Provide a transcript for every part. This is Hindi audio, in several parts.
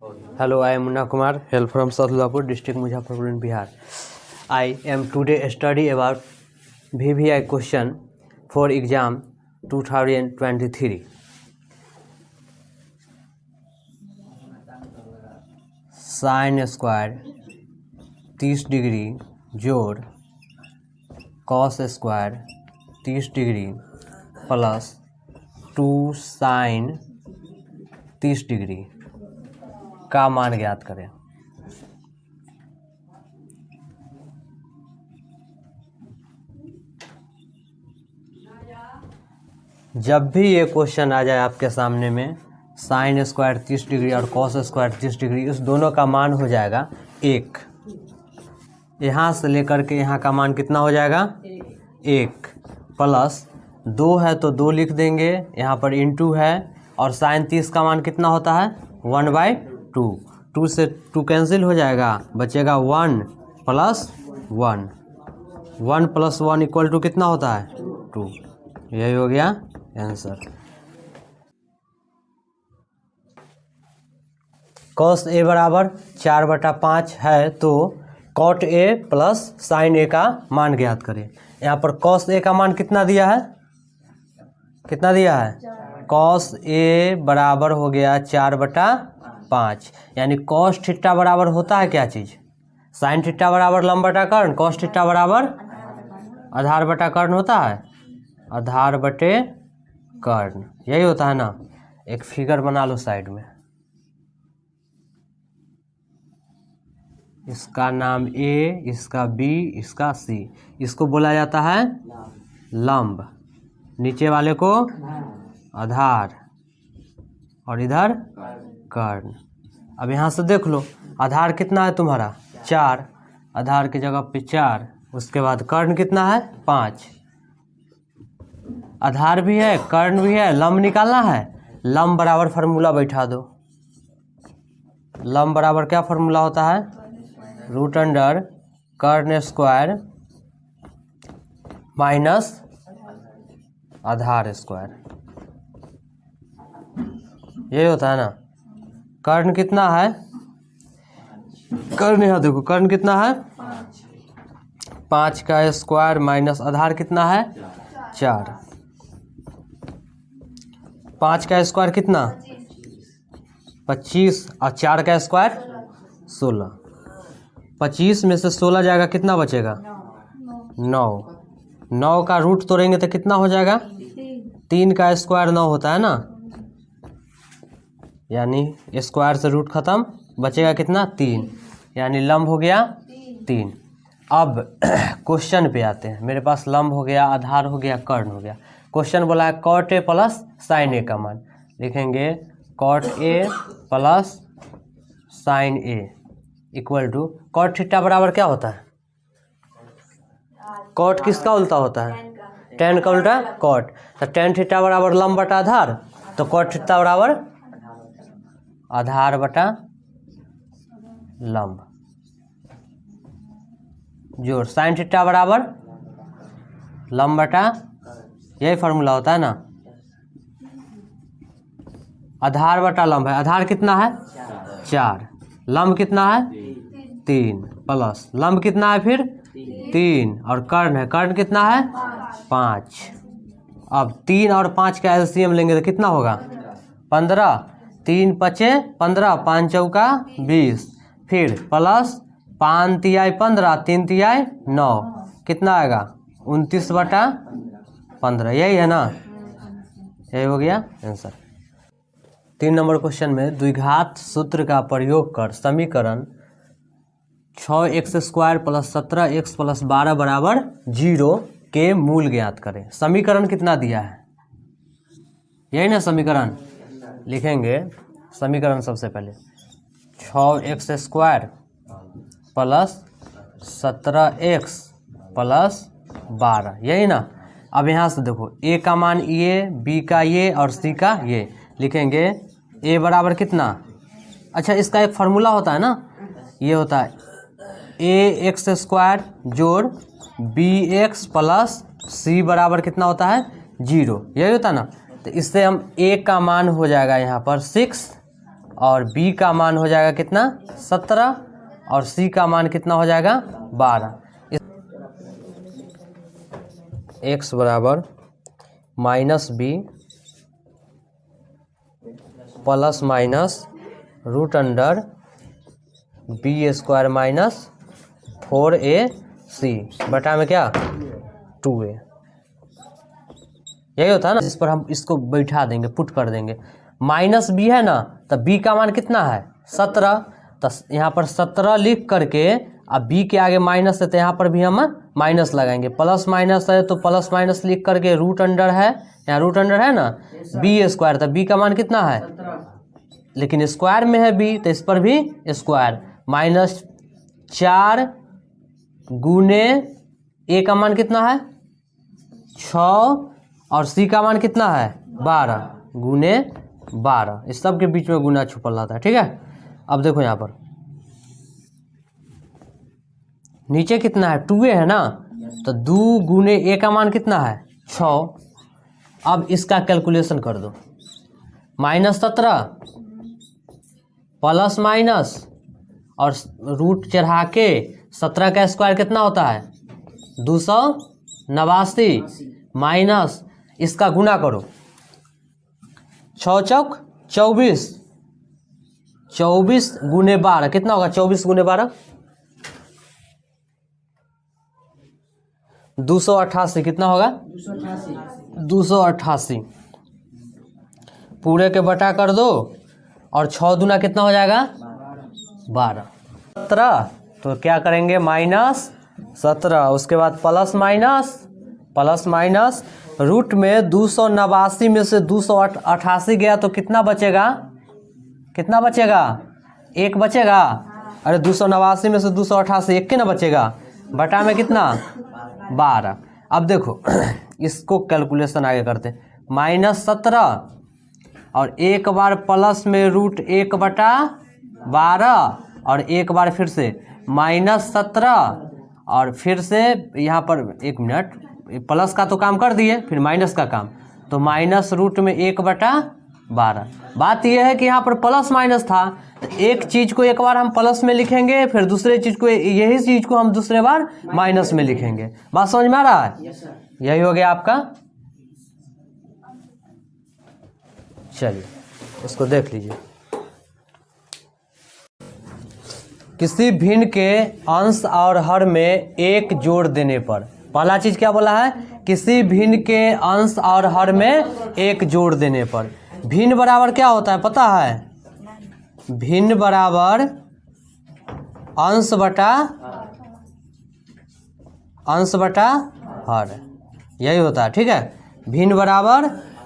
Hello, I am Munna Kumar, hail from Sadulapur district, Muzaffarpur in Bihar. I am today study about VVI question for exam 2023. Sin square 30 degree जोड़ cos square 30 degree plus 2 sine 30 degree का मान ज्ञात करें। जब भी ये क्वेश्चन आ जाए आपके सामने में साइन स्क्वायर 30 डिग्री और कॉस स्क्वायर 30 डिग्री, इस दोनों का मान हो जाएगा 1। यहाँ से लेकर के यहाँ का मान कितना हो जाएगा 1 प्लस 2 है तो 2 लिख देंगे, यहाँ पर इंटू है और साइन 30 का मान कितना होता है 1/2। 2 से 2 कैंसिल हो जाएगा, बचेगा 1 प्लस 1। 1 प्लस 1 इक्वल टू कितना होता है 2। यही हो गया आंसर। कॉस ए बराबर 4/5 है तो cot A plus sine A का मान ज्ञात करें। यहाँ पर कॉस ए का मान कितना दिया है, कितना दिया है कॉस ए बराबर हो गया 4/5, यानी कॉस थीटा बराबर होता है क्या चीज़, साइन थीटा बराबर लंब बटा कर्ण, कॉस थीटा बराबर आधार बटा कर्ण होता है, आधार बटे कर्ण, यही होता है ना। एक फिगर बना लो साइड में, इसका नाम ए, इसका बी, इसका सी, इसको बोला जाता है लंब, नीचे वाले को आधार और इधर कर्ण। अब यहाँ से देख लो आधार कितना है तुम्हारा 4, आधार की जगह पे 4, उसके बाद कर्ण कितना है 5। आधार भी है कर्ण भी है, लंब निकालना है, लंब बराबर फार्मूला बैठा दो। लंब बराबर क्या फार्मूला होता है √अंडर कर्ण स्क्वायर माइनस आधार स्क्वायर, यही होता है ना। कर्ण कितना है, कर्ण यहाँ देखो कर्ण कितना है 5 का स्क्वायर माइनस आधार कितना है 4। 5 का स्क्वायर कितना 25 और 4 का स्क्वायर 16। 25 में से 16 जाएगा कितना बचेगा 9। 9 का रूट तोड़ेंगे तो कितना हो जाएगा 3 का स्क्वायर 9 होता है ना, यानी स्क्वायर से रूट खत्म, बचेगा कितना 3, यानी लंब हो गया 3। अब क्वेश्चन पे आते हैं, मेरे पास लंब हो गया, आधार हो गया, कर्ण हो गया। क्वेश्चन बोला है cot A plus sine A का मान, लिखेंगे cot A plus sine A equal to cot theta बराबर क्या होता है, कॉट किसका उल्टा होता है टेन का उल्टा कॉट, तो टेन थीटा बराबर लंब बटा आधार, तो कॉट थीटा बराबर आधार बटा लंब जोड़ साइन थीटा बराबर लंब बटा, यही फार्मूला होता है ना। आधार बटा लंब है, आधार कितना है 4, लंब कितना है 3 प्लस लंब कितना है फिर 3 और कर्ण है, कर्ण कितना है 5। अब 3 और 5 का एलसीएम लेंगे तो कितना होगा 15, 3 पचे 15, 5 चौका 20, फिर प्लस 5 तिहाई 15, 3 तिहाई 9, कितना आएगा 29/15, यही है ना, यही हो गया आंसर। 3 नंबर क्वेश्चन में द्विघात सूत्र का प्रयोग कर समीकरण 6x² प्लस 17x प्लस 12 बराबर 0 के मूल ज्ञात करें। समीकरण कितना दिया है, यही ना समीकरण, लिखेंगे समीकरण सबसे पहले 6x² प्लस 17x प्लस 12, यही ना। अब यहाँ से देखो ए का मान ये, बी का ये और सी का ये, लिखेंगे ए बराबर कितना, अच्छा इसका एक फार्मूला होता है ना, ये होता है ax² जोड़ bx प्लस सी बराबर कितना होता है 0, यही होता है ना। तो इससे हम ए का मान हो जाएगा यहाँ पर 6 और b का मान हो जाएगा कितना 17 और c का मान कितना हो जाएगा 12। x बराबर -b plus minus root under b² - 4ac बटा में क्या 2a। यही होता है ना, जिस पर हम इसको बैठा देंगे, पुट कर देंगे। -b है ना, तो b का मान कितना है 17, तो यहाँ पर 17 लिख करके अब b के आगे माइनस है तो यहाँ पर भी हम माइनस लगाएंगे। प्लस माइनस है तो प्लस माइनस लिख करके रूट अंडर है, यहाँ रूट अंडर है ना b², तो b का मान कितना है, लेकिन स्क्वायर में है b तो इस पर भी स्क्वायर -4 गुने a का मान कितना है 6 और c का मान कितना है 12 गुने 12। इस सब के बीच में गुना छुपल रहता है, ठीक है। अब देखो यहाँ पर नीचे कितना है 2a है ना, तो 2 गुने a का मान कितना है 6। अब इसका कैलकुलेशन कर दो, -17 प्लस माइनस और रूट चढ़ा के 17 का स्क्वायर कितना होता है 289 माइनस इसका गुना करो 6 चौक 24, 24 गुने 12 कितना होगा 24 गुने 12 288 कितना होगा 288। पूरे के बटा कर दो और 6 दूना कितना हो जाएगा 12। 17 तो क्या करेंगे -17, उसके बाद प्लस माइनस रूट में 289 में से 288 गया तो कितना बचेगा, कितना बचेगा 1 बचेगा। अरे 289 में से 288 1 के ना बचेगा, बटा में कितना 12। अब देखो इसको कैलकुलेशन आगे करते, -17 और एक बार प्लस में रूट 1/12 और एक बार फिर से -17 और फिर से यहाँ पर 1 मिनट प्लस का तो काम कर दिए, फिर माइनस का काम, तो माइनस रूट में 1/12। बात यह है कि यहाँ पर प्लस माइनस था, तो एक चीज़ को एक बार हम प्लस में लिखेंगे, फिर दूसरे चीज़ को, यही चीज़ को हम दूसरे बार माइनस में लिखेंगे। बात समझ में आ रहा है? यही हो गया आपका। चलिए इसको देख लीजिए। किसी भिन्न के अंश और हर में 1 जोड़ देने पर, पहला चीज क्या बोला है, किसी भिन्न के अंश और हर में 1 जोड़ देने पर। भिन्न बराबर क्या होता है पता है, भिन्न बराबर अंश बटा हर, यही होता है, ठीक है। भिन्न बराबर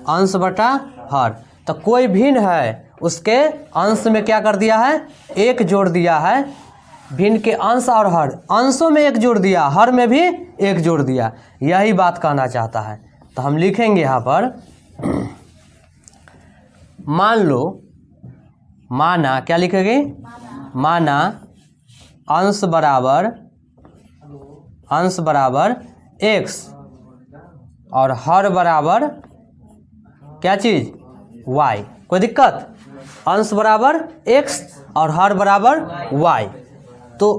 अंश बटा हर, तो कोई भिन्न है उसके अंश में क्या कर दिया है 1 जोड़ दिया है। भिन्न के अंश और हर, अंशों में 1 जोड़ दिया, हर में भी 1 जोड़ दिया, यही बात कहना चाहता है। तो हम लिखेंगे यहाँ पर, मान लो, माना, क्या लिखेंगे, माना अंश बराबर x और हर बराबर क्या चीज़ y। कोई दिक्कत, अंश बराबर x और हर बराबर y, तो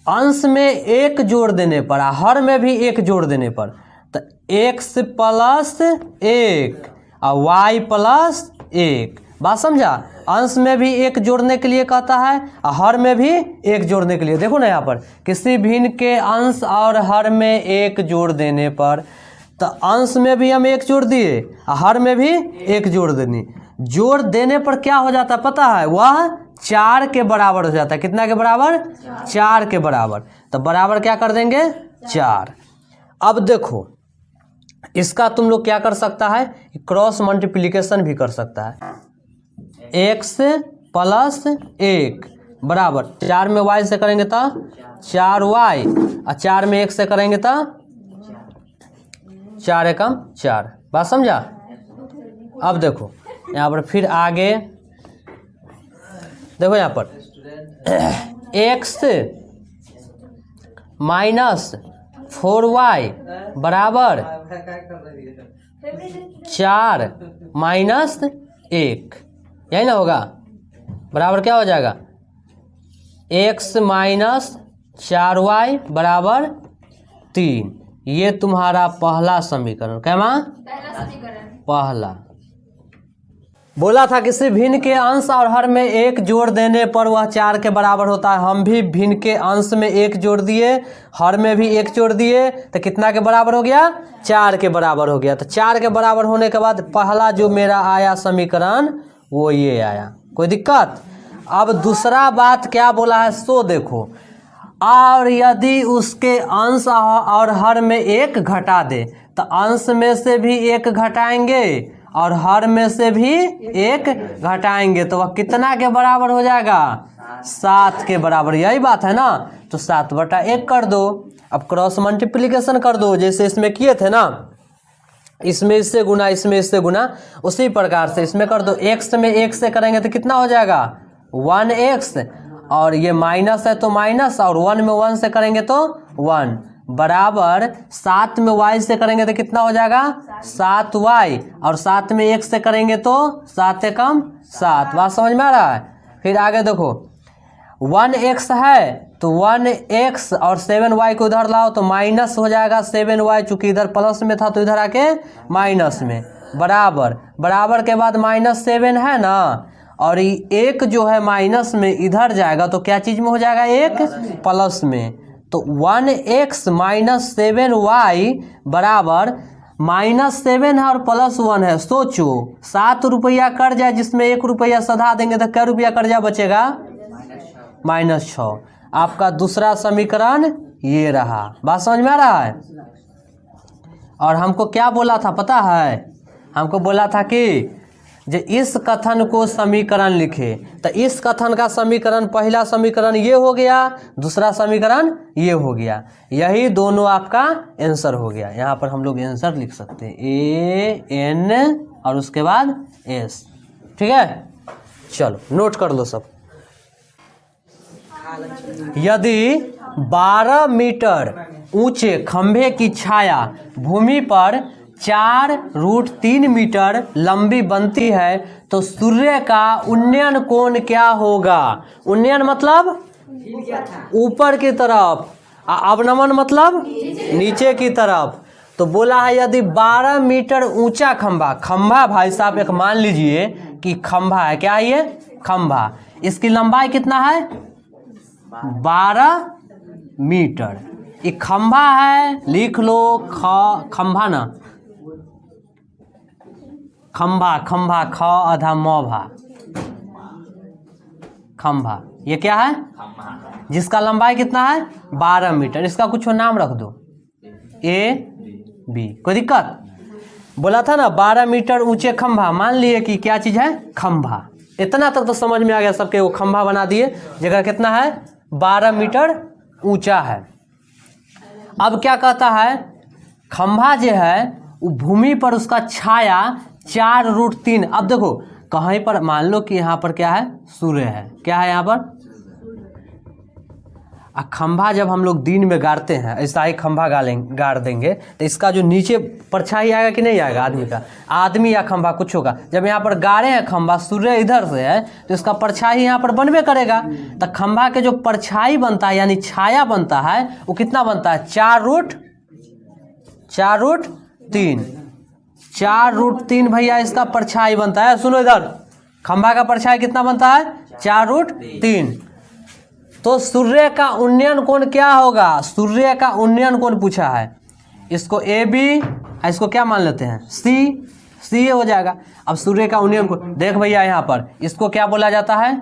अंश में 1 जोड़ देने पर, हर में भी 1 जोड़ देने पर, तो x + 1 और y + 1। बात समझा, अंश में भी 1 जोड़ने के लिए कहता है और हर में भी 1 जोड़ने के लिए। देखो ना यहाँ पर, किसी भिन्न के अंश और हर में 1 जोड़ देने पर, तो अंश में भी हम 1 जोड़ दिए और हर में भी 1 जोड़ देनी। जोड़ देने पर क्या हो जाता है पता है, वह 4 के बराबर हो जाता है। कितना के बराबर, 4 के बराबर। तो बराबर क्या कर देंगे 4। अब देखो इसका तुम लोग क्या कर सकता है, क्रॉस मल्टीप्लिकेशन भी कर सकता है। x + 1 बराबर 4 में y से करेंगे तो 4y और 4 में 1 से करेंगे तो 4 एकम 4। बात समझा। अब देखो यहाँ पर फिर आगे देखो, यहाँ पर x - 4y बराबर 4 - 1, यही ना होगा। बराबर क्या हो जाएगा, x माइनस 4y बराबर 3। ये तुम्हारा पहला समीकरण, क्या माँ, पहला। बोला था किसी भिन्न के अंश और हर में 1 जोड़ देने पर वह 4 के बराबर होता है। हम भी भिन्न के अंश में 1 जोड़ दिए, हर में भी 1 जोड़ दिए, तो कितना के बराबर हो गया, 4 के बराबर हो गया। तो 4 के बराबर होने के बाद पहला जो मेरा आया समीकरण वो ये आया, कोई दिक्कत। अब दूसरा बात क्या बोला है सो देखो, और यदि उसके अंश और हर में 1 घटा दे, तो अंश में से भी 1 घटाएंगे और हर में से भी 1 घटाएंगे, तो वह कितना के बराबर हो जाएगा, 7 के बराबर। यही बात है ना, तो 7/1 कर दो। अब क्रॉस मल्टीप्लिकेशन कर दो, जैसे इसमें किए थे ना, इसमें इससे गुना, इसमें इससे गुना, उसी प्रकार से इसमें कर दो। x में 1 से करेंगे तो कितना हो जाएगा, 1x, और ये माइनस है तो माइनस, और 1 में 1 से करेंगे तो 1 बराबर 7 में y से करेंगे तो कितना हो जाएगा, 7y, और 7 में 1 से करेंगे तो 7 एकम 7। बात समझ में आ रहा है। फिर आगे देखो, 1x है तो 1x और 7y को इधर लाओ तो माइनस हो जाएगा 7y, चूंकि इधर प्लस में था तो इधर आके माइनस में, बराबर बराबर के बाद -7 है ना, और 1 जो है माइनस में इधर जाएगा तो क्या चीज़ में हो जाएगा, 1 प्लस में। तो 1x माइनस 7y बराबर -7 है और +1 है। सोचो 7 रुपया कट जाए, जिसमें 1 रुपया सधा देंगे तो क्या रुपया कर्जा बचेगा, -6। आपका दूसरा समीकरण ये रहा। बात समझ में आ रहा है। और हमको क्या बोला था पता है, हमको बोला था कि जो इस कथन को समीकरण लिखे, तो इस कथन का समीकरण, पहला समीकरण ये हो गया, दूसरा समीकरण ये हो गया, यही दोनों आपका आंसर हो गया। यहाँ पर हम लोग आंसर लिख सकते हैं AN और उसके बाद S। ठीक है, चलो नोट कर लो सब। यदि 12 मीटर ऊंचे खंभे की छाया भूमि पर 4√3 मीटर लंबी बनती है तो सूर्य का उन्नयन कोण क्या होगा। उन्नयन मतलब ऊपर की तरफ, अवनमन मतलब नीचे की तरफ। तो बोला है यदि 12 मीटर ऊंचा खंभा, खंभा भाई साहब एक मान लीजिए कि खंभा है, क्या है ये खंभा, इसकी लंबाई कितना है 12 मीटर। ये खंभा है, लिख लो खंभा ना, खंभा खंभा ख आधा म भा, खंभा ये क्या है, जिसका लंबाई कितना है 12 मीटर। इसका कुछ नाम रख दो AB, कोई दिक्कत। बोला था ना 12 मीटर ऊंचे खंभा, मान लिए कि क्या चीज है खंभा। इतना तक तो समझ में आ गया सबके, वो खंभा बना दिए, जगह कितना है 12 मीटर ऊंचा है। अब क्या कहता है, खंभा जो है वो भूमि पर उसका छाया 4√3। अब देखो कहीं पर मान लो कि यहाँ पर क्या है सूर्य है, क्या है यहाँ पर, खंभा जब हम लोग दिन में गाड़ते हैं, ऐसा ही खंभा गाड़ देंगे तो इसका जो नीचे परछाई आएगा कि नहीं आएगा, आदमी का, आदमी या खंभा कुछ होगा। जब यहाँ पर गाड़े हैं खंभा, सूर्य इधर से है तो इसका परछाई यहाँ पर बनबे करेगा। तो खंभा के जो परछाई बनता है यानी छाया बनता है वो कितना बनता है 4√3 भैया इसका परछाई बनता है। सुनो इधर, खंभा का परछाई कितना बनता है 4√3। तो सूर्य का उन्नयन कोण क्या होगा, सूर्य का उन्नयन कोण पूछा है, इसको AB, इसको क्या मान लेते हैं C हो जाएगा। अब सूर्य का उन्नयन कोण देख भैया, यहाँ पर इसको क्या बोला जाता है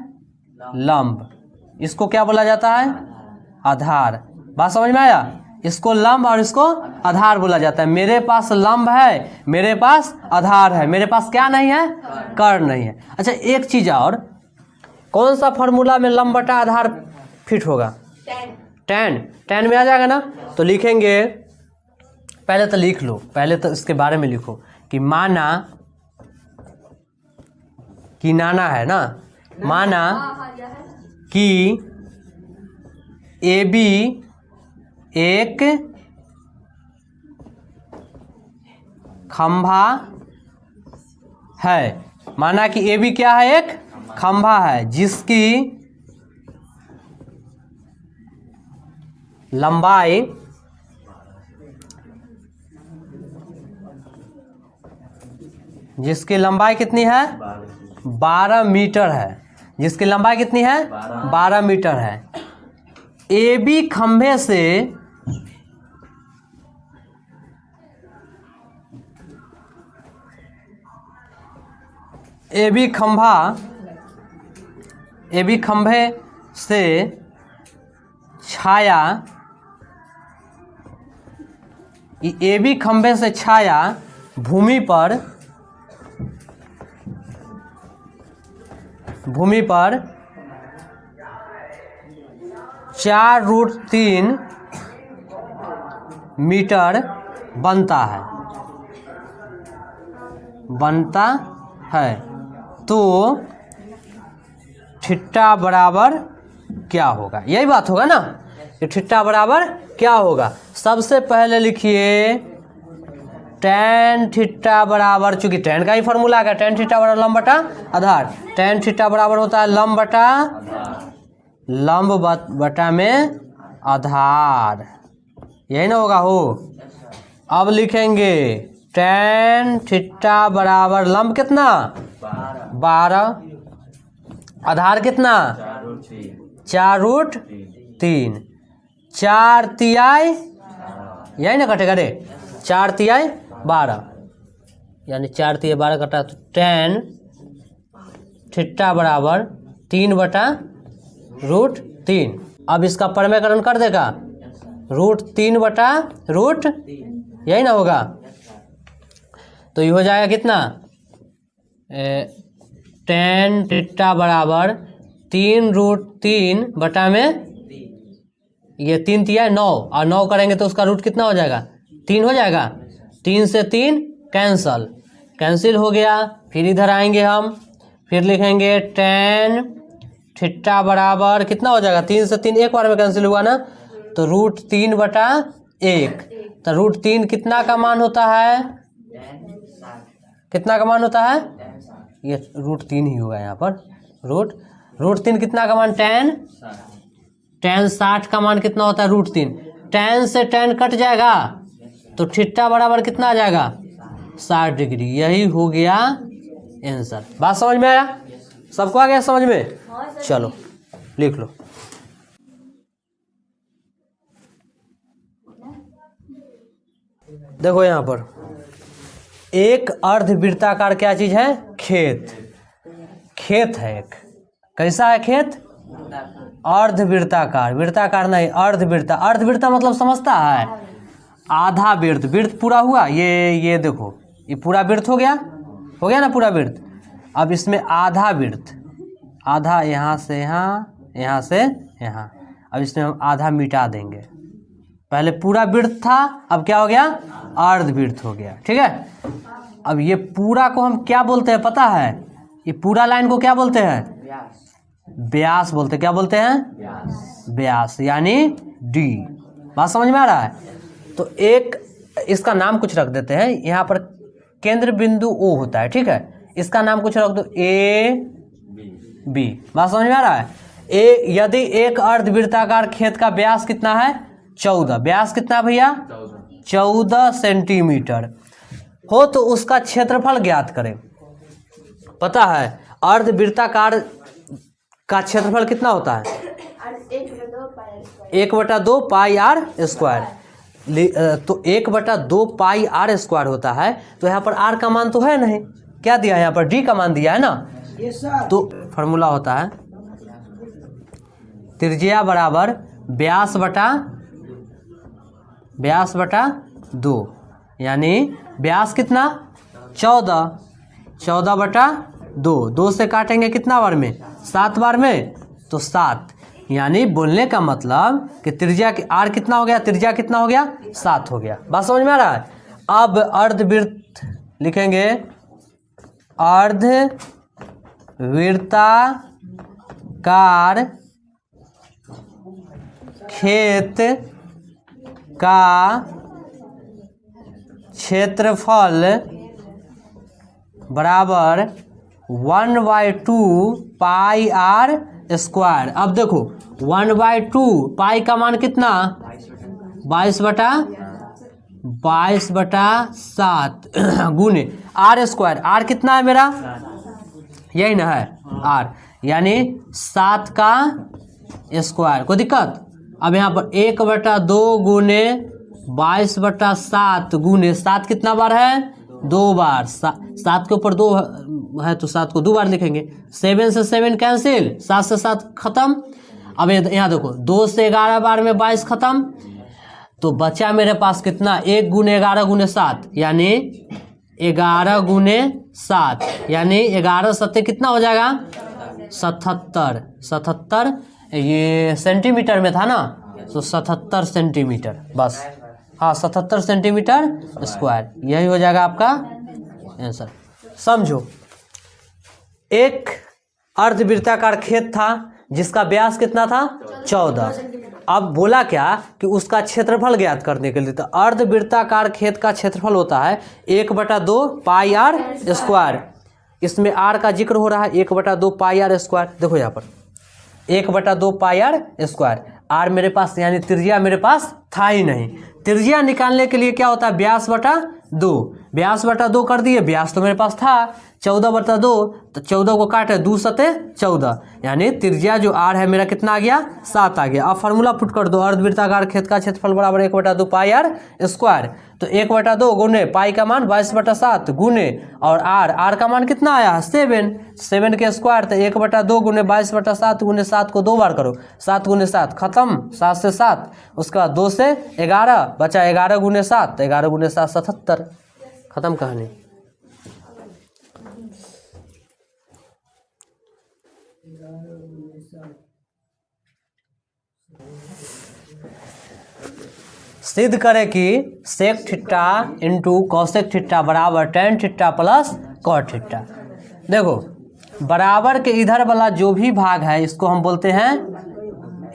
लंब, इसको क्या बोला जाता है आधार। बात समझ में आया, इसको लंब और इसको आधार बोला जाता है। मेरे पास लंब है, मेरे पास आधार है, मेरे पास क्या नहीं है कर्ण नहीं है। अच्छा एक चीज और, कौन सा फॉर्मूला में लंब बटा आधार फिट होगा, tan में आ जाएगा ना। तो लिखेंगे, पहले तो लिख लो, पहले तो इसके बारे में लिखो कि माना कि नाना है ना, माना कि AB एक खंभा है, माना कि AB क्या है एक खंभा है जिसकी लंबाई कितनी है? 12 मीटर है। जिसकी लंबाई कितनी है? 12 मीटर है। ए बी खंभे से ए बी खंभे से छाया, ए बी खंभे से छाया भूमि पर 4√3 मीटर बनता है तो थीटा बराबर क्या होगा? यही बात होगा ना कि थीटा बराबर क्या होगा। सबसे पहले लिखिए tan थीटा बराबर, चूंकि tan का ही फॉर्मूला है, tan थीटा बराबर लंब बटा आधार। tan थीटा बराबर होता है लंब बटा में आधार, यही ना होगा हो। अब लिखेंगे tan थीटा बराबर लंब कितना? 12, आधार कितना? 4√3, 4 तिहाई, यही ना कटेगा रे, 4 तिहाई 12, यानी 4 तिहाई 12 कटा तो tan थीटा बराबर 3/√3। अब इसका परमेकरण कर देगा, √3/√, यही ना होगा। तो ये हो जाएगा कितना? tan थीटा बराबर 3√3 बटा में ये 3 तिहाई 9, और 9 करेंगे तो उसका रूट कितना हो जाएगा? 3 हो जाएगा। 3 से 3 कैंसिल हो गया। फिर इधर आएंगे हम, फिर लिखेंगे tan थीटा बराबर कितना हो जाएगा? 3 से 3 एक बार में कैंसिल हुआ ना, तो √3/1। तो √3 कितना का मान होता है? कितना का मान होता है? ये √3 ही होगा यहाँ पर। √3 कितना का मान? tan 60 का मान कितना होता है? √3। tan से tan कट जाएगा तो थीटा बराबर कितना आ जाएगा? 60 डिग्री। यही हो गया आंसर। बात समझ में आया? सबको आ गया समझ में? चलो लिख लो। देखो यहाँ पर एक अर्धवृत्ताकार क्या चीज है? खेत है एक। कैसा है खेत? अर्धवृत्ताकार, वृत्ताकार नहीं, अर्धवृत्ता मतलब समझता है? आधा वृत्त पूरा हुआ। ये देखो, ये पूरा वृत्त हो गया ना पूरा वृत्त। अब इसमें आधा वृत्त, आधा यहाँ से यहाँ से यहाँ। अब इसमें हम आधा मिटा देंगे। पहले पूरा वृत्त था, अब क्या हो गया? अर्धवृत्त हो गया। ठीक है। अब ये पूरा को हम क्या बोलते हैं पता है? ये पूरा लाइन को क्या बोलते हैं? व्यास बोलते हैं। क्या बोलते हैं? व्यास, यानी डी। बात समझ में आ रहा है? तो एक इसका नाम कुछ रख देते हैं। यहाँ पर केंद्र बिंदु O होता है, ठीक है। इसका नाम कुछ रख दो A B। बात समझ में आ रहा है? यदि एक अर्धवृत्ताकार खेत का व्यास कितना है? 14। व्यास कितना भैया? 14 सेंटीमीटर हो तो उसका क्षेत्रफल ज्ञात करें। पता है अर्धवृत्ताकार का क्षेत्रफल कितना होता है? 1/2 पाई आर स्क्वायर। तो 1/2 पाई आर स्क्वायर होता है। तो यहाँ पर आर का मान तो है नहीं, क्या दिया है यहाँ पर? डी का मान दिया है ना। तो फॉर्मूला होता है त्रिज्या बराबर व्यास बटा 2, यानी व्यास कितना? 14/2। 2 से काटेंगे कितना बार में? 7 बार में, तो 7। यानी बोलने का मतलब कि त्रिज्या की आर कितना हो गया? त्रिज्या कितना हो गया? 7 हो गया। बात समझ में आ रहा है? अब अर्धवृत्त लिखेंगे, अर्धवृत्ताकार खेत का क्षेत्रफल बराबर 1/2 पाई आर स्क्वायर। अब देखो 1/2 पाई का मान कितना 22/7 गुने आर स्क्वायर। आर कितना है मेरा यही ना है आर, यानी 7 का स्क्वायर। कोई दिक्कत? अब यहाँ पर 1/2 गुने 22/7 गुने 7 कितना बार है 2 बार। 7 के ऊपर 2 है तो 7 को 2 बार लिखेंगे। 7 से 7 कैंसिल, 7 से 7 खत्म। अब यहाँ देखो 2 से 11 बार में 22 खत्म, तो बचा मेरे पास कितना 1 गुने 11 गुने 7 यानी 11 गुने 7 यानी 11 7 कितना हो जाएगा 77 ये सेंटीमीटर में था ना, तो 77 सेंटीमीटर बस। हाँ 77 सेंटीमीटर स्क्वायर, यही हो जाएगा आपका आंसर। समझो, एक अर्धवृत्ताकार खेत था जिसका व्यास कितना था 14। अब बोला क्या कि उसका क्षेत्रफल ज्ञात करने के लिए, तो अर्धवृत्ताकार खेत का क्षेत्रफल होता है 1/2 पाई आर स्क्वायर। इसमें आर का जिक्र हो रहा है 1/2 पाई आर स्क्वायर। देखो यहाँ पर 1/2 पाई आर स्क्वायर। आर मेरे पास यानी त्रिज्या मेरे पास था ही नहीं। त्रिज्या निकालने के लिए क्या होता है व्यास बटा 2। व्यास बटा 2 कर दिए, व्यास तो मेरे पास था 14/2, तो 14 को काटे 2 सते 14 यानी त्रिज्या जो आर है मेरा कितना आ गया 7 आ गया। अब फार्मूला पुट कर दो, अर्धवृत्ताकार खेत का क्षेत्रफल बराबर 1/2 पाई आर स्क्वायर। तो 1/2 गुने पाई का मान 22/7 गुने और आर का मान कितना आया 7 के स्क्वायर। तो 1/2 गुने 22/7 गुने 7 को 2 बार करो, 7 गुने 7 खत्म, 7 से 7, उसका 2 से 11 बचा 11 गुने 7, 11 गुने 7 77, खत्म कहानी। सिद्ध करें कि sec theta into cosec theta बराबर tan theta plus cot theta. देखो बराबर के इधर वाला जो भी भाग है इसको हम बोलते हैं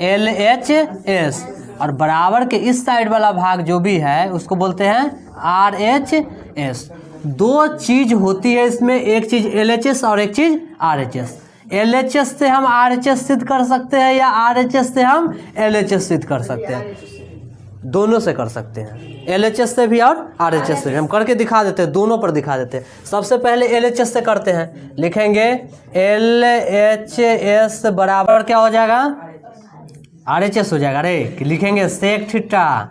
LHS, और बराबर के इस साइड वाला भाग जो भी है उसको बोलते हैं RHS। दो चीज होती है इसमें, एक चीज LHS और एक चीज RHS। LHS से हम RHS सिद्ध कर सकते हैं या RHS से हम LHS सिद्ध कर सकते हैं, दोनों से कर सकते हैं, LHS से भी और RHS से भी। हम करके दिखा देते हैं, दोनों पर दिखा देते हैं। सबसे पहले LHS से करते हैं, लिखेंगे LHS बराबर क्या हो जाएगा RHS हो जाएगा रे, कि लिखेंगे सेक थीटा।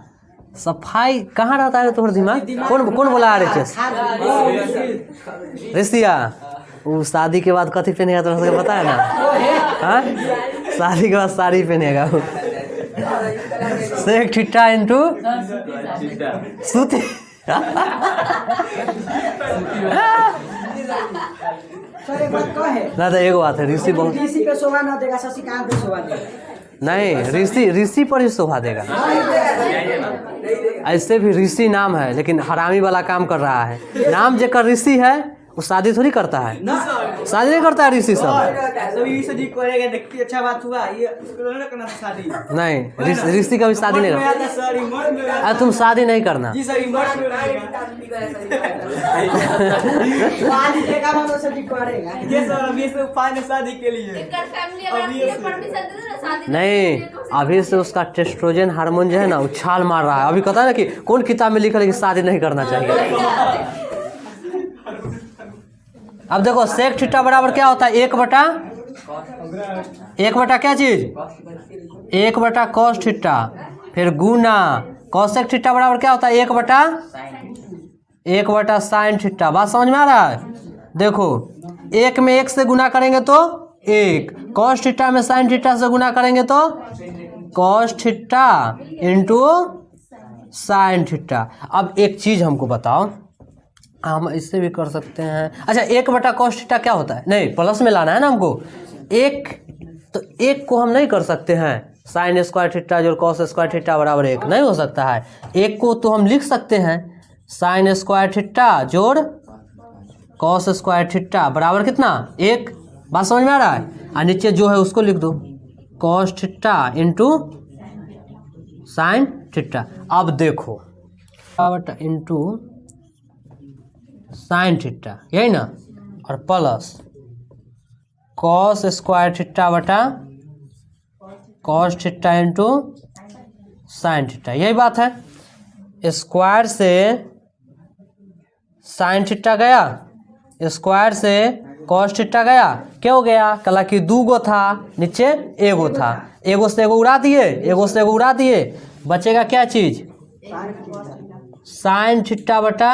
सफाई कहाँ रहता है तुम्हारा दिमाग? कौन बोला RHS? ऋषिया, वो शादी के बाद कथी पहनेगा तो सबको पता है ना? हाँ शादी के बाद साड़ी पहनेगा वो। सेक थीटा इंटू सूती। ना तो एगो बात है, ऋषि बहुत ऋषि पे शोभा ना देगा, शशिकांत पे शोभा देगा। नहीं, ऋषि पर ही शोभा देगा। ऐसे भी ऋषि नाम है लेकिन हरामी वाला काम कर रहा है। नाम जेकर ऋषि है वो शादी थोड़ी करता है, शादी नहीं करता है ऋषि सब। अच्छा बात हुआ ये नहीं, ऋषि का भी शादी नहीं करता। तुम शादी नहीं करना। नहीं, अभी से उसका टेस्ट्रोजन हार्मोन जो है ना उछाल मार रहा है। अभी कहता है ना कि कौन किताब में लिखा है कि शादी नहीं करना चाहिए। अब देखो सेक थीटा बराबर क्या होता है 1/1 क्या चीज 1/cos थीटा, फिर गुना कॉसेक थीटा बराबर क्या होता है 1/sin थीटा। बात समझ में आ रहा है? देखो 1 में 1 से गुना करेंगे तो 1, cos थीटा में sin थीटा से गुना करेंगे तो cos theta into sin theta. अब एक चीज हमको बताओ, हम इससे भी कर सकते हैं। अच्छा 1/cos थीटा क्या होता है? नहीं, प्लस में लाना है ना हमको। एक तो एक को हम नहीं कर सकते हैं, साइन स्क्वायर थीटा जोड़ cos स्क्वायर थीटा बराबर 1 नहीं हो सकता है। एक को तो हम लिख सकते हैं साइन स्क्वायर थीटा जोड़ cos स्क्वायर थीटा बराबर कितना 1। बात समझ में आ रहा है? और नीचे जो है उसको लिख दो cos theta into sine theta. अब देखो इंटू साइन थीटा, यही ना, और प्लस कॉस स्क्वायर थीटा बटा cos theta into sine theta, यही बात है। स्क्वायर से साइन थीटा गया, स्क्वायर से कॉस थीटा गया, क्या हो गया? कला कि 2 गो था, नीचे एगो था, एगो से एगो उड़ा दिए, एगो से एगो उड़ा दिए, बचेगा क्या चीज? साइन थीटा बटा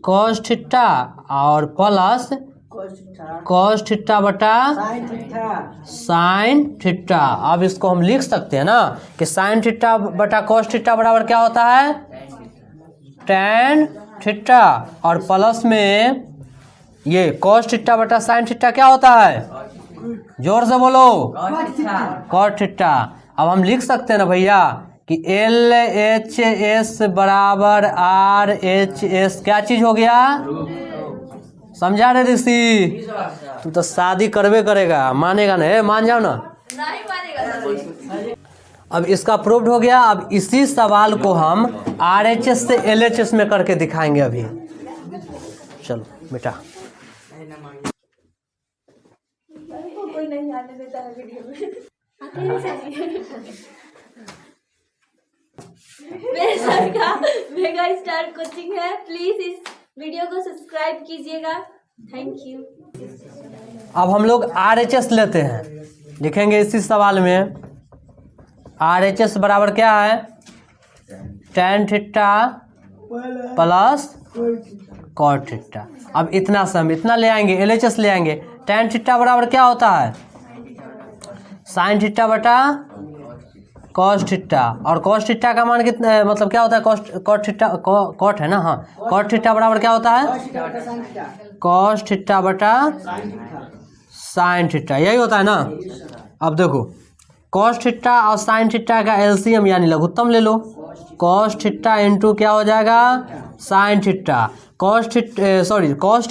कॉस थीटा और प्लस कॉस थीटा बटा साइन थीटा। अब इसको हम लिख सकते हैं ना कि साइन थीटा बटा कॉस थीटा बराबर क्या होता है? tan थीटा, और प्लस में ये कॉस थीटा बटा साइन थीटा क्या होता है? जोर से बोलो, कॉट थीटा। अब हम लिख सकते हैं ना भैया कि LHS बराबर RHS क्या चीज हो गया? समझा रहे ऋषि? तू तो शादी करवे करेगा, मानेगा ना? मान जाओ ना, नहीं मानेगा। अब इसका प्रूव्ड हो गया। अब इसी सवाल को हम RHS से LHS में करके दिखाएंगे अभी। चलो बेटा, कोई नहीं आने देता है वीडियो में। मेरे सर का मेगा स्टार कोचिंग है, प्लीज इस वीडियो को सब्सक्राइब कीजिएगा, थैंक यू। अब हम लोग RHS लेते हैं, लिखेंगे इसी सवाल में RHS बराबर क्या है? tan theta plus cot theta. अब इतना से हम इतना ले आएंगे, LHS ले आएंगे। tan थीटा बराबर क्या होता है? साइन थीटा बटा कॉस थीटा, और कॉस थीटा का मान कितना है? मतलब क्या होता है? कॉट थीटा, कॉट है ना, हाँ, कॉट थीटा बराबर क्या होता है? कॉस थीटा बटा साइन थीटा, यही होता है ना। अब देखो, कॉस थीटा और साइन थीटा का एलसीएम यानी लघुत्तम ले लो। कॉस थीटा इंटू क्या हो जाएगा? Sine theta. Cos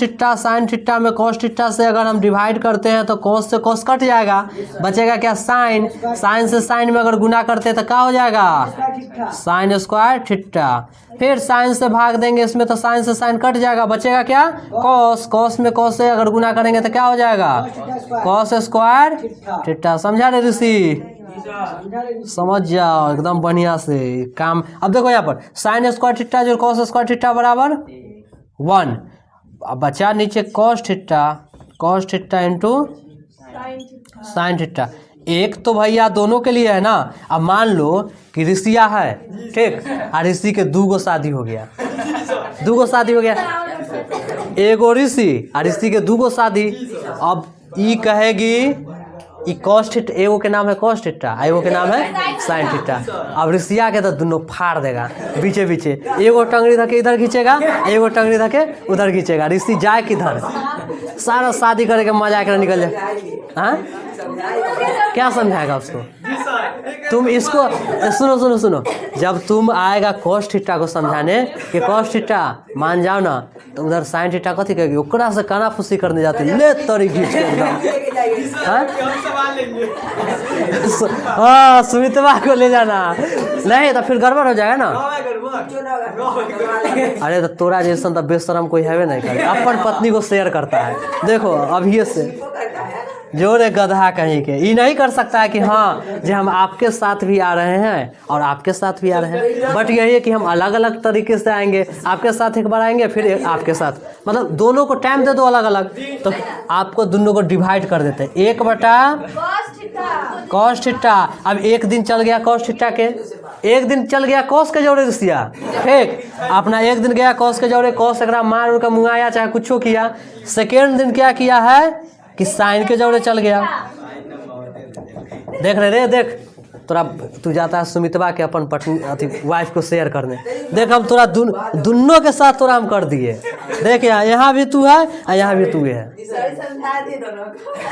theta sine theta में कॉस थीटा से अगर हम डिवाइड करते हैं तो कॉस से कॉस कट जाएगा, बचेगा क्या? साइन। साइन से साइन में अगर गुना करते हैं तो क्या हो जाएगा? Sine square theta. फिर साइन से भाग देंगे इसमें तो साइन से साइन कट जाएगा, बचेगा क्या? कॉस। कॉस में कॉस से अगर गुना करेंगे तो क्या हो जाएगा? Cos square theta. समझा रहे ऋषि? समझ जाओ एकदम बढ़िया से काम। अब देखो यहाँ पर साइन स्क्वायर थीटा जो कॉस स्क्वायर थीटा बराबर 1। अब बचा नीचे cos theta into sine theta. एक तो भैया दोनों के लिए है ना। अब मान लो कि ऋषिया है, ठीक, और ऋषि के 2 गो शादी हो गया, 2 गो शादी हो गया, एगो ऋषि और ऋषि के 2 गो शादी। अब ई कहेगी ई कॉस थीटा, एगो के नाम है कॉस थीटा, एगो के नाम है साइन थीटा। अब ऋषिया के तो दोनों फाड़ देगा बीचे बीचे, एगो टंगड़ी धके इधर खींचेगा, एगो टंगड़ी धके उधर खींचेगा। ऋषि जाए किधर? सारा शादी करके मजा कर निकल जाए। हाँ, क्या समझाएगा उसको? तुम इसको सुनो सुनो सुनो, जब तुम आएगा कॉस थीटा को समझाने कि कॉस थीटा मान जाओ ना, तो उधर साइन थीटा कथी कहेगी? ओकरा से काना फुसी करने जाते ले तरी खींच के एकदम। हाँ, सुमितवा को ले जाना, नहीं तो फिर गड़बड़ हो जाएगा ना। अरे तो तोरा जैसा तो बेशरम कोई है नहीं करे, अपन पत्नी को शेयर करता है। देखो अभी से जोरे गधा कहीं के ये नहीं कर सकता है कि हाँ जो हम आपके साथ भी आ रहे हैं और आपके साथ भी आ रहे हैं, बट यही है कि हम अलग अलग तरीके से आएंगे। आपके साथ एक बार आएंगे, फिर आपके साथ, मतलब दोनों को टाइम दे दो अलग अलग, तो आपको दोनों को डिवाइड कर देते हैं। 1 बटा कॉस थीटा। अब एक दिन चल गया कॉस थीटा के, एक दिन चल गया कॉस के जोड़े ऋषिया, ठीक, अपना एक दिन गया कॉस के जोड़े, कॉस एकरा मार उड़ का मुँगाया चाहे कुछ किया। सेकेंड दिन क्या किया है कि साइन के जोड़े चल गया। देख रहे रे, देख तोरा, तू जाता है सुमितवा के अपन पत्नी अथी वाइफ को शेयर करने, देख हम तोरा दोनों के साथ तोरा हम कर दिए। देख यहाँ भी तू है और यहाँ भी तू है,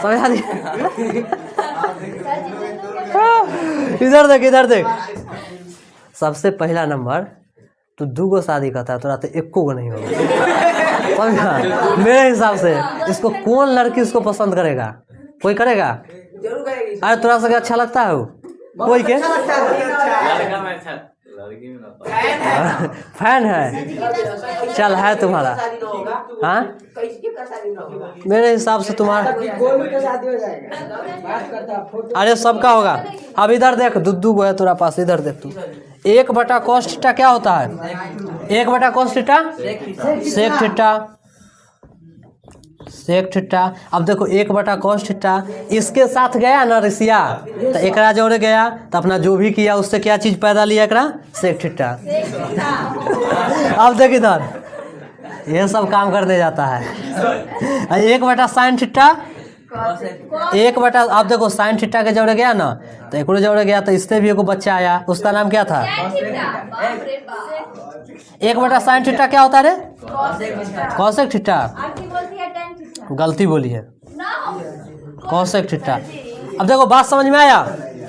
समझा दिए। इधर देख, इधर देख, सबसे पहला नंबर तू 2 गो शादी करता है, तोरा तो 1 गो नहीं होगा, समझा? मेरे हिसाब से इसको कौन लड़की इसको पसंद करेगा? कोई करेगा? अरे तोरा से अच्छा लगता है वो कोई के? फैन है, चल है तुम्हारा। हाँ मेरे हिसाब से तुम्हारा, गोलू का शादी हो जाएगा। बात करता फोटो। अरे सबका होगा। अब इधर देख, दुद्दू को है तेरा पास, इधर देख तू। 1/cos थीटा क्या होता है? 1/cos theta sec theta, sec theta. अब देखो 1/cos थीटा इसके साथ गया ना रिसिया, तो एकरा जोड़ गया तो अपना जो भी किया उससे क्या चीज पैदा लिया एकरा, सेक थीटा। अब देख इधर ये सब काम करने जाता है। 1/sin थीटा, 1/, अब देखो साइन थीटा के जोड़ गया ना तो एक जोड़ गया तो इससे भी एक बच्चा आया, उसका नाम क्या था? 1/sin थीटा क्या होता है रे? Cosec theta. गलती बोली है, कॉसेक थीटा। अब देखो बात समझ में आया?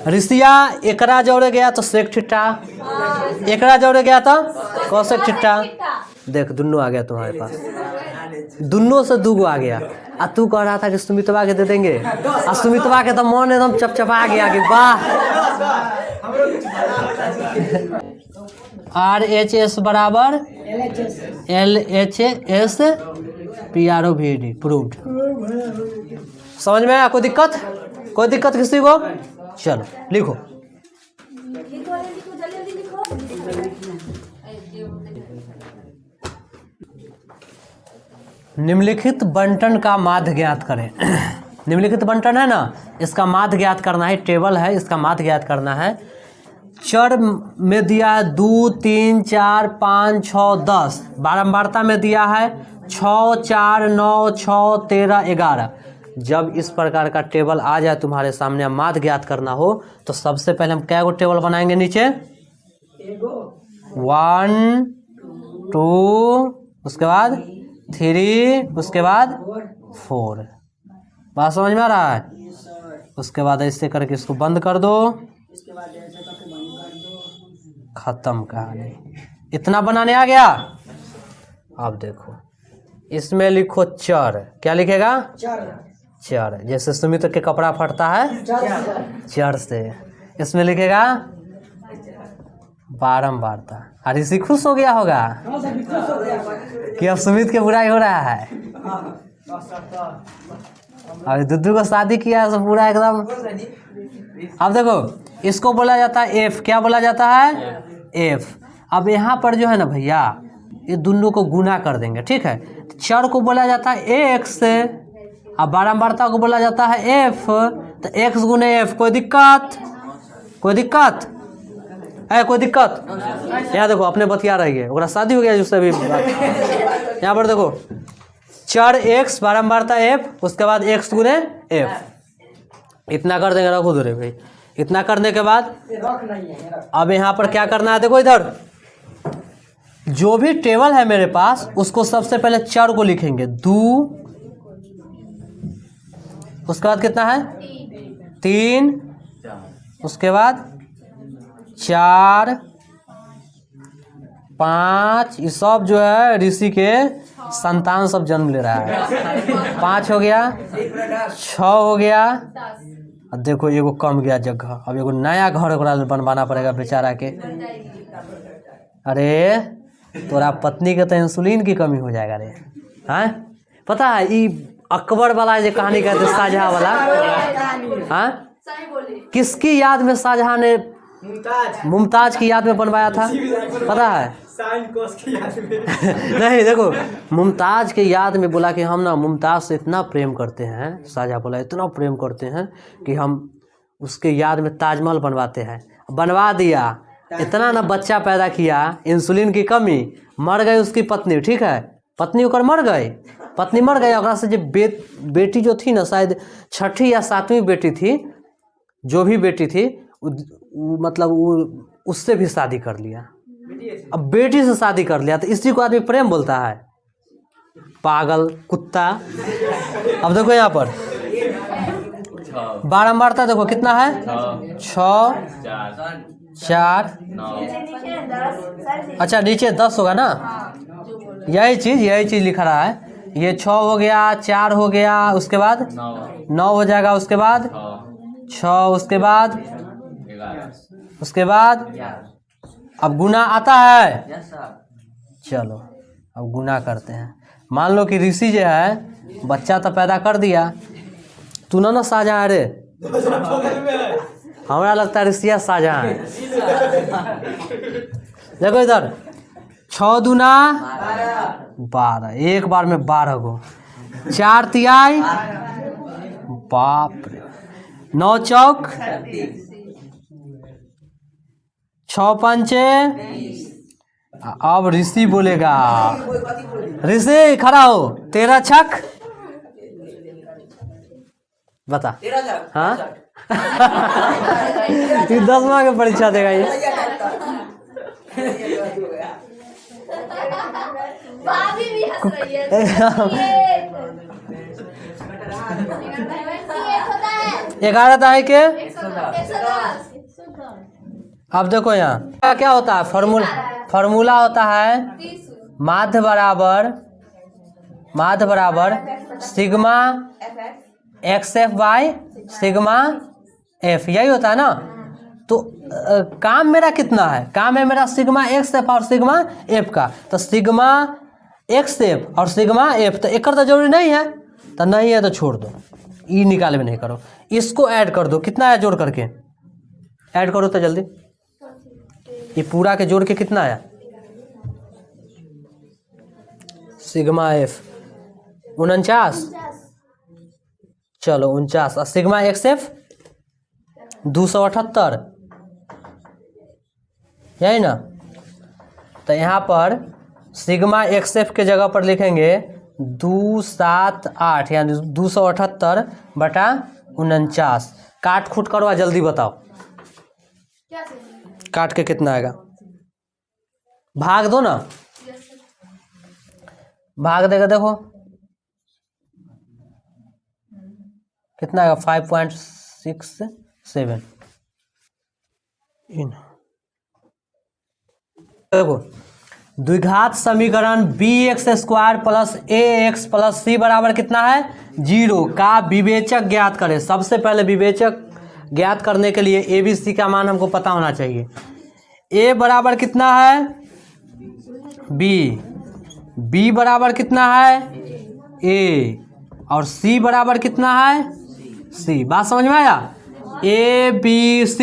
रिसिया एकरा जोड़ गया तो सेक थीटा, एकरा जोड़ गया तो कॉसेक थीटा। देख दुन्नो आ गया तुम्हारे पास, दुन्नो से दूगो आ गया। आ तू कह रहा था कि सुमितवा के दे देंगे, आ सुमितवा के तो मन एकदम चपचपा गया कि वाह। RHS बराबर LHS PROVD प्रूव्ड। समझ में आया? कोई दिक्कत? कोई दिक्कत किसी को? चलो लिखो। निम्नलिखित बंटन का माध्य ज्ञात करें। निम्नलिखित बंटन है ना, इसका माध्य ज्ञात करना है, टेबल है, इसका माध्य ज्ञात करना है। चर में दिया है 2, 3, 4, 5, 6, 10। बारंबारता में दिया है 6, 4, 9, 6, 13, 11। जब इस प्रकार का टेबल आ जाए तुम्हारे सामने, माध्य ज्ञात करना हो तो सबसे पहले हम क्या टेबल बनाएंगे? नीचे 1, 2, उसके बाद 3, उसके बाद 4। बात समझ में आ रहा है? उसके बाद ऐसे करके इसको बंद कर दो, खत्म कहानी। इतना बनाने आ गया। अब देखो इसमें लिखो चर। क्या लिखेगा? चर। जैसे सुमित के कपड़ा फटता है चर से, इसमें लिखेगा बारंबारता। और इसी खुश हो गया होगा कि अब सुमित के बुराई हो रहा है। अब दुद्दू को शादी किया तो पूरा एकदम। अब देखो इसको बोला जाता है एफ। क्या बोला जाता है? एफ। अब यहाँ पर जो है ना भैया, ये दोनों को गुना कर देंगे, ठीक है। चर को बोला जाता है एक्स, अब बारंबारता को बोला जाता है एफ, तो एक्स गुने एफ। कोई दिक्कत? कोई दिक्कत है? कोई दिक्कत? यहाँ देखो अपने बतिया रही है, ओकरा शादी हो गया जिससे भी। यहाँ पर देखो चर एक्स, बारंबारता एफ, उसके बाद एक्स गुने एफ। इतना कर देंगे, रखो दूरे भाई। इतना करने के बाद अब यहाँ पर क्या करना है? देखो इधर जो भी टेबल है मेरे पास, उसको सबसे पहले चर को लिखेंगे 2, उसके बाद कितना है? 3, उसके बाद 4, 5। ये सब जो है ऋषि के संतान सब जन्म ले रहा है। 5 हो गया, 6 हो गया। अब देखो एगो कम गया जगह, अब एगो नया घर ओकरा बनवाना पड़ेगा बेचारा के। अरे तोरा पत्नी के तो इंसुलिन की कमी हो जाएगा रे। हाँ पता है ये अकबर वाला जो कहानी कहते शाहजहां वाला, हाँ किसकी याद में शाहजहां ने मुमताज की याद में बनवाया था पता है? नहीं देखो मुमताज के याद में बोला कि हम ना मुमताज से इतना प्रेम करते हैं, शाहजहां बोला इतना प्रेम करते हैं कि हम उसके याद में ताजमहल बनवाते हैं। बनवा दिया, इतना ना बच्चा पैदा किया, इंसुलिन की कमी, मर गई उसकी पत्नी, ठीक है। पत्नी होकर मर गई, पत्नी मर गई। और से जो बेटी जो थी ना, शायद 6ठी या 7वीं बेटी थी, जो भी बेटी थी मतलब वो उससे भी शादी कर लिया। अब बेटी से शादी कर लिया तो इसी को आदमी प्रेम बोलता है? पागल कुत्ता। अब देखो यहाँ पर बारंबारता देखो कितना है? 6, 4। अच्छा नीचे 10 होगा ना, यही चीज़ लिखा रहा है। ये 6 हो गया, 4 हो गया, उसके बाद 9 हो जाएगा, उसके बाद 6, उसके बाद 11, अब गुना आता है? चलो अब गुना करते हैं। मान लो कि ऋषि जो है बच्चा तो पैदा कर दिया, तू ना शाहजहां रे, हमारा लगता है ऋषिया शाहजहां है। देखो इधर 6 दूना 12, एक बार में 12 गो, 4 तिहाई, बाप रे, 9 चौक, 6 पंचे। अब ऋषि बोलेगा, ऋषि खड़ा हो, 13 छक बता। हाँ ये 10वां के परीक्षा देगा ये। भाभी भी हंस रही है। 11 दाई के। 110। अब देखो यहाँ क्या होता है, फॉर्मूला होता है माध्य बराबर sigma x F by sigma F, यही होता है ना। तो काम मेरा कितना है, काम है मेरा सिग्मा एक्स एफ और सिग्मा एफ का। तो सिग्मा एक्स एफ और सिग्मा एफ, तो एक तो जरूरी नहीं है, तो नहीं है तो छोड़ दो, ई निकाले में नहीं करो, इसको ऐड कर दो। कितना है जोड़ करके ऐड करो तो जल्दी, ये पूरा के जोड़ के कितना आया, सिग्मा एफ 49, चलो 49, और सिग्मा एक्स एफ 278, यही ना। तो यहाँ पर सिग्मा एक्स एफ के जगह पर लिखेंगे 278 यानी 278/49। काट खूट करो, जल्दी बताओ काट के कितना आएगा, भाग दो ना, भाग देगा, देखो कितना आएगा, 5.67। देखो द्विघात समीकरण bx² plus ax plus c बराबर कितना है 0 का विवेचक ज्ञात करें। सबसे पहले विवेचक ज्ञात करने के लिए ए बी सी का मान हमको पता होना चाहिए। a बराबर कितना है b बराबर कितना है a और c बराबर कितना है c। बात समझ में आया, a b c,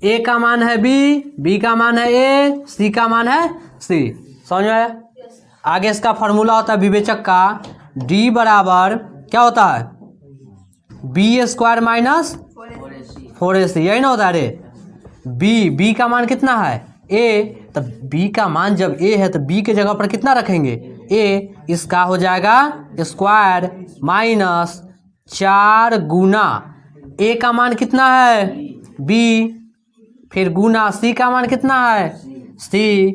a का मान है b का मान है a, c का मान है c। समझ में आया। आगे इसका फॉर्मूला होता है विवेचक का, d बराबर क्या होता है b² माइनस 4ac, यही ना होता है रे। b का मान कितना है a, तो b का मान जब a है तो b के जगह पर कितना रखेंगे a, इसका हो जाएगा स्क्वायर माइनस 4 गुना a का मान कितना है b, फिर गुना c का मान कितना है c,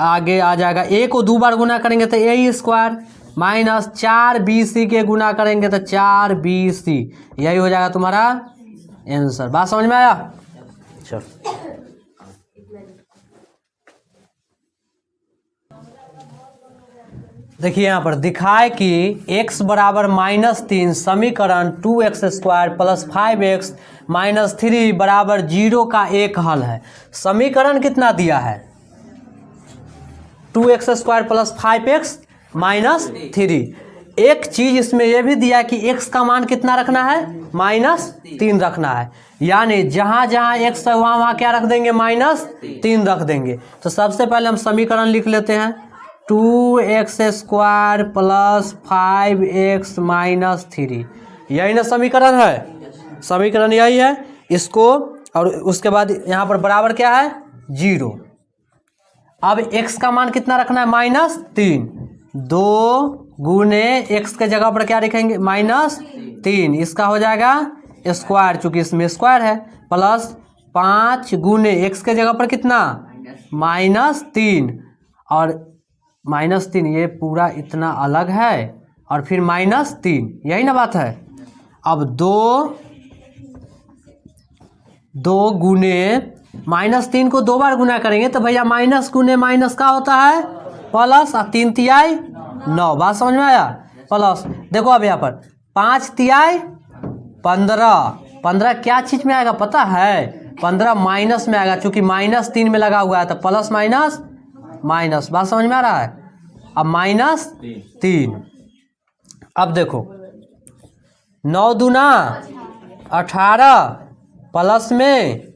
आगे आ जाएगा a को 2 बार गुना करेंगे तो a² माइनस 4bc के गुना करेंगे तो 4bc, यही हो जाएगा तुम्हारा आंसर। बात समझ में आया। चलो देखिए यहाँ पर दिखाए कि x बराबर -3 समीकरण 2x² प्लस 5x माइनस 3 बराबर 0 का एक हल है। समीकरण कितना दिया है 2x² प्लस 5x माइनस 3। एक चीज इसमें यह भी दिया कि x का मान कितना रखना है -3 रखना है, यानी जहां जहां x है वहां क्या रख देंगे -3 रख देंगे। तो सबसे पहले हम समीकरण लिख लेते हैं 2x² प्लस 5x माइनस 3, यही ना समीकरण है, समीकरण यही है। इसको और उसके बाद यहाँ पर बराबर क्या है 0। अब x का मान कितना रखना है -3, 2 गुने x के जगह पर क्या लिखेंगे -3, इसका हो जाएगा स्क्वायर, चूंकि इसमें स्क्वायर है, प्लस 5 गुने x के जगह पर कितना -3 और -3, ये पूरा इतना अलग है और फिर -3, यही ना बात है। अब 2 गुने -3 को 2 बार गुना करेंगे तो भैया माइनस गुने माइनस का होता है प्लस, और 3 तिहाई 9। बात समझ में आया। प्लस देखो अब यहाँ पर 5 तिहाई 15 क्या चीज में आएगा पता है, 15 माइनस में आएगा, चूंकि -3 में लगा हुआ है तो प्लस माइनस माइनस। बात समझ में आ रहा है? अब -3। अब देखो 9 दूना 18 प्लस में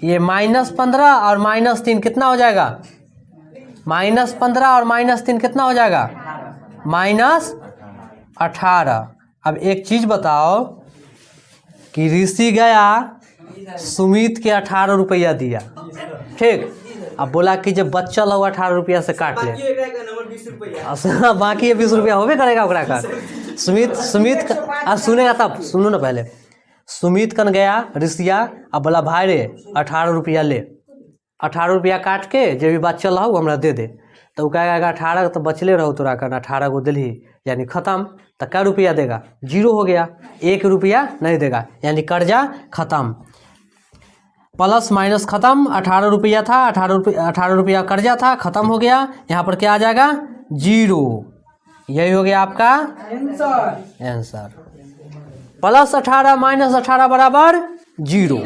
ये -15 और -3 कितना हो जाएगा? -15 और -3 कितना हो जाएगा? -18। अब एक चीज़ बताओ कि ऋषि गया सुमित के 18 रुपया दिया, ठीक। अब बोला कि जब बच्चल हो 18 रुपया से काट ले, बाकी 20 रुपया होबे करेगा ओकरा का। सुमित सुनेगा तब, सुनो ना पहले। सुमित कन गया ऋषिया, अब बोला भाई रे 18 रुपया ले, 18 रुपया काट के जो भी बच्चल हो हमरा दे दे। तो कहेगा 18 तो बचले रहो तोरा कन, 18 को दिली यानी ख़त्म। तो क्या रुपया देगा? 0 हो गया, 1 रुपया नहीं देगा, यानी कर्जा ख़त्म। प्लस माइनस ख़त्म, 18 रुपया था, 18 रुपया कर्जा था, ख़त्म हो गया। यहाँ पर क्या आ जाएगा? 0। यही हो गया आपका आंसर। +18 - 18 बराबर 0।